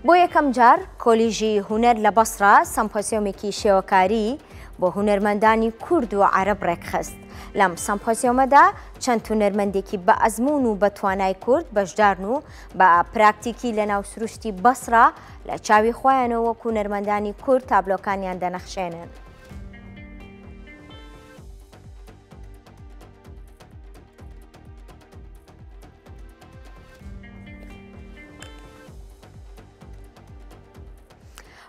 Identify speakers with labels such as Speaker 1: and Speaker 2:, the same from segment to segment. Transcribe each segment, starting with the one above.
Speaker 1: بۆ یەکەم جار کۆلیژی هونەر لە بەسڕا سەمپۆسیۆمێکی شێوەکاری بۆ هونەرمەندانی کورد و عەرەب ڕێکخست. لەم سەمپۆسیۆمەدا چەند هونەرمەندێکی بە ئەزموون و بە توانای کورد بەشدارن و بە پراکتیکی لە ناو سروشتی بەسڕا لە چاوی خۆیانەوە وەکو هونەرمەندانی کورد تابلۆکانیان دەنەخشێنن.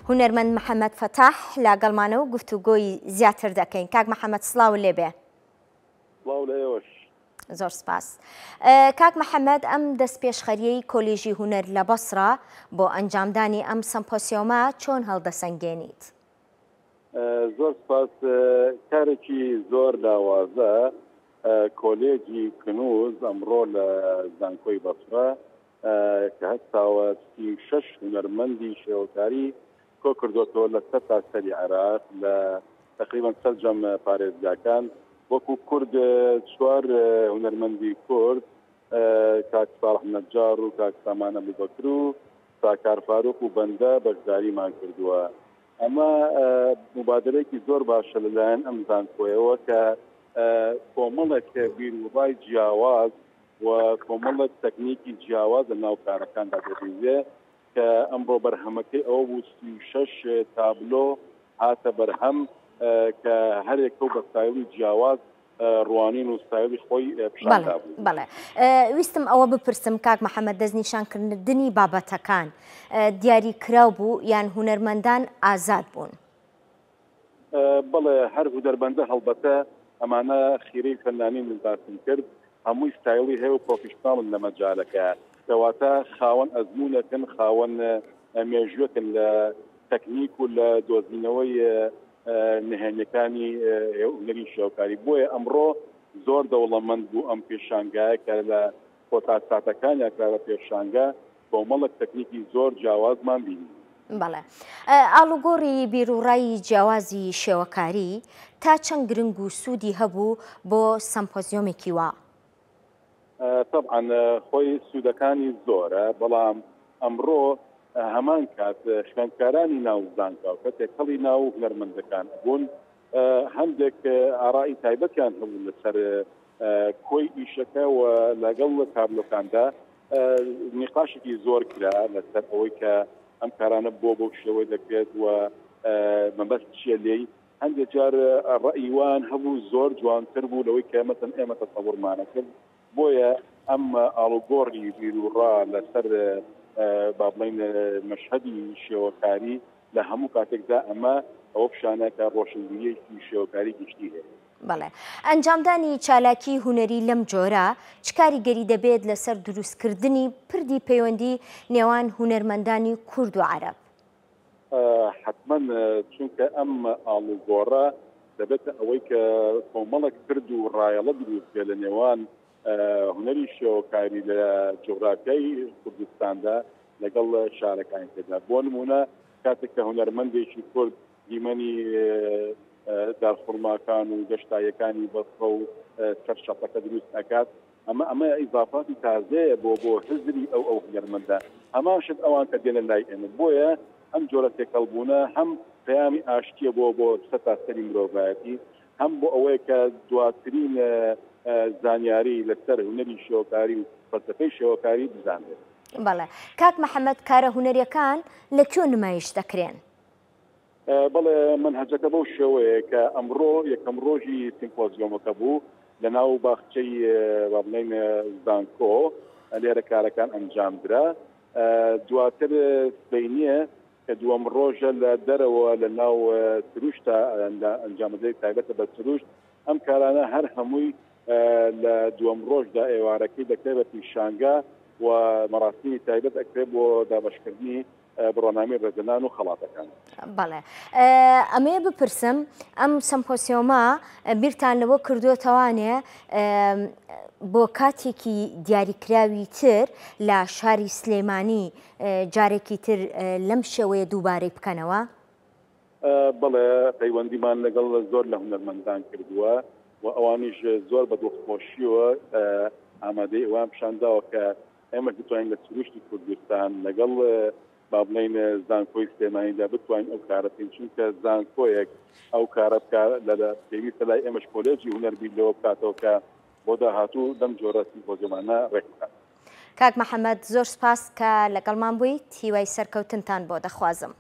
Speaker 1: هونەرمەند محەممەد فەتاح لاگەڵمانە و گفتوگۆی زیاتر دەکەین. کاک محەممەد سڵاو لێبێ. زۆر سپاس. کاک محەممەد، ئەم دەستپێشخەریەی کۆلیژی هونەر لە بەسڕا بۆ ئەنجامدانی ئەم سەمپۆسیۆمە چۆن هەڵدەسەنگێنیت؟
Speaker 2: زۆر سپاس. کارێکی زۆر لاوازە کۆلێجی کنووز ئەمڕۆ لە زانکۆی بەسڕا کە هەستاوە 36 هونەرمەندی شێوەکاری کۆ کردوەوە لە سەر تاسەری عێراق لە تقریبا 100 جەم پارێزگاکان وەکو کورد 4 هونەرمەندی کورد کاک ساڵح نەجار و کاک سامان ئەبوبەکر و ساکار فاروق و بەندە بەشداریمان کردووە. ئەمە مبادرەیەکی زۆر باشە لەلایەن ئەم زانکۆیەوە کە کۆمەڵێک بیرروڕای جیاواز و کۆمەڵێک تەکنیکی جیاواز لە ناو کارەکاندا دەبیزێ کە ئەمڕۆ بەرهەمەکەی ئەوە بوو 36 تابلۆ هاتە بەرهەم کە هەرێکە و بە ستایلی جیاواز ڕوانین و ستایلی خۆی پیشاندا بوو.
Speaker 1: بەڵێ، ویستم ئەوە بپرسم کاک محەممەد، دەستنیشانکردنی بابەتەکان دیاری کراو بوو یان هونەرمەندان ئازاد بوون؟
Speaker 2: بەڵێ هەر هونەرمەندە هەڵبەتە ئەمانە خیرەی فەنانی نزارتن کرد، هەمووی ستایلی هەیە و پرۆفیشناڵن لە مەجالەکە، کەواتە خاوەن ئەزموونەکەن، خاوەن مێژوەکن لە تەکنیک و لە دۆزینەوەی نهێنیەکانی هونەری شێوەکاری. بۆیە ئەمڕۆ زۆر دەوڵەمەند بوو ئەم پێشانگایە کە لە فۆتاساتەکانیان کرا بە پێشانگە کۆمەڵێک تەکنیکی زۆر جیاوازمان بینی.
Speaker 1: بەڵێ، ئاڵوگۆڕی بیرروڕایی جیاوازی شێوەکاری تا چەند گرنگ و سوودی هەبوو بۆ سەمپۆزیۆمێکی وا؟
Speaker 2: طبعا خۆی سوودەکانی زۆرە، بەڵام ئەمڕۆ هەمان کات خوێندکارانی ناو زانکۆ کە تێکەڵی ناو هونەرمەندەکان بوون، هەندێک ئاڕایی تایبەتیان هەبوو لەسەر کۆی ئیشەکە و لەگەڵ تابلۆکاندا نیقاشێکی زۆر کرا لەسەر ئەوەی کە ئەم کارانە بۆ شێوەی دەکرێت و مەبەست چیە لێی. هەندێک جار ڕەئیوان هەبوو زۆر جوانتر بوو لەوەی کە مەسەن ئێمە تەسەوڕمانە کرد. بۆیە ئەم ئاڵوگۆڕی بیرروڕا لەسەر با بڵین مەشهەدی شێوەکاری لە هەموو کاتێکدا ئەمە ئەوە پیشانەکە ڕۆشنبیریەکی شێوەکاری گشتی هەیە.
Speaker 1: بەڵێ، ئەنجامدانی چالاکی هونەری لەم جۆرە چ کاریگەری دەبێت لەسەر دروستکردنی پردی پەیوەندی نێوان هونەرمەندانی کورد و عەرەب؟
Speaker 2: حتمما چونکە ئەم ئاڵوگۆڕە دەبێتە ئەوەی کە کۆمەڵێک کرد و ڕایەڵە دروستکە لە نێوان هونەری شێوەکاری لە جغرافیای کوردستاندا لەگەڵ شارەکانی تێدا. بۆ نمونە کاتێک کە هونەرمەندێکی کورد دیمەنی دارخورماکان و گەشتایەکانی بەسڕە و سەرشەقەکە دروست ئەکات، ئەمە ئیزافاتی تازەیە بۆ حزری ئەو هونەرمەندە، هەمان شت ئەوان کە دێنە لای ئێمە. بۆیە ئەم جۆرە تێکەڵبوونە هەم پەیامی ئاشتیە بۆ سەتاسەری مرۆڤایەتی، هەم بۆ ئەوەیە کە دواترین زانیاری لەسەر هونەری شێوەکاری و فەلسەفەی شێوەکاری بزانێت.
Speaker 1: بەڵێ، کاک محەممەد، کارە هونەریەکان لەکوێ نمایش دەکرێن؟
Speaker 2: بەڵێ، منهەجەکە بەو شێوەیە کە ئەمڕۆ یەکەم ڕۆژی سیمپۆزیۆمەکە بوو لە ناو باخچەی با بڵین زانکۆ، لێرە کارەکان ئەنجامدرا. دواتر سبەینیە کە دووەم ڕۆژە لە دەرەوە لە ناو سروشتە ئەنجامدەی تایبەتە بە سروشت. ئەم کارانە هەر هەمووی لە دووەم ڕۆژدا ئێوارەکەی دەکرێت بە پیشانگە و مەراسیمی تایبەت ئەکرێت بۆ دابەشکردنی بڕۆنامی ڕێزەنان و خەڵاتەکان.
Speaker 1: بەڵێ، ئەمەیە بپرسم، ئەم سەمپۆسیۆمە بیرتان لەوە کردووەتەوانێ بۆ کاتێکی دیاریکراوی تر لە شاری سلێمانی جارێکی تر لەم شێوەیە دووبارەی بکەنەوە؟
Speaker 2: بەڵێ، پەیوەندیمان لەگەڵ زۆر لە هونەرمەندان کردووە و ئەوانیش زۆر بە دڵخۆشیەوە ئامادەی ئەوان پیشانداوە کە ئێمە دەتوانین لە سروشتی کوردستان لەگەڵ با بڵێن زانکۆی سلێمانیدا بتوانین ئەو کارە بکەین چونکە زانکۆیەک ئەو کارە بکە لە پێویستە لای ئێمەش کۆلێجی هونەربیل لەوە بکاتەوە کە بۆ داهاتوو لەم جۆرە سیمپۆزیۆمانە ڕێک بکات.
Speaker 1: کاک محەممەد زۆر سپاس کە لەگەڵمان بوویت هیوای سەرکەوتنتان بۆ دەخوازم.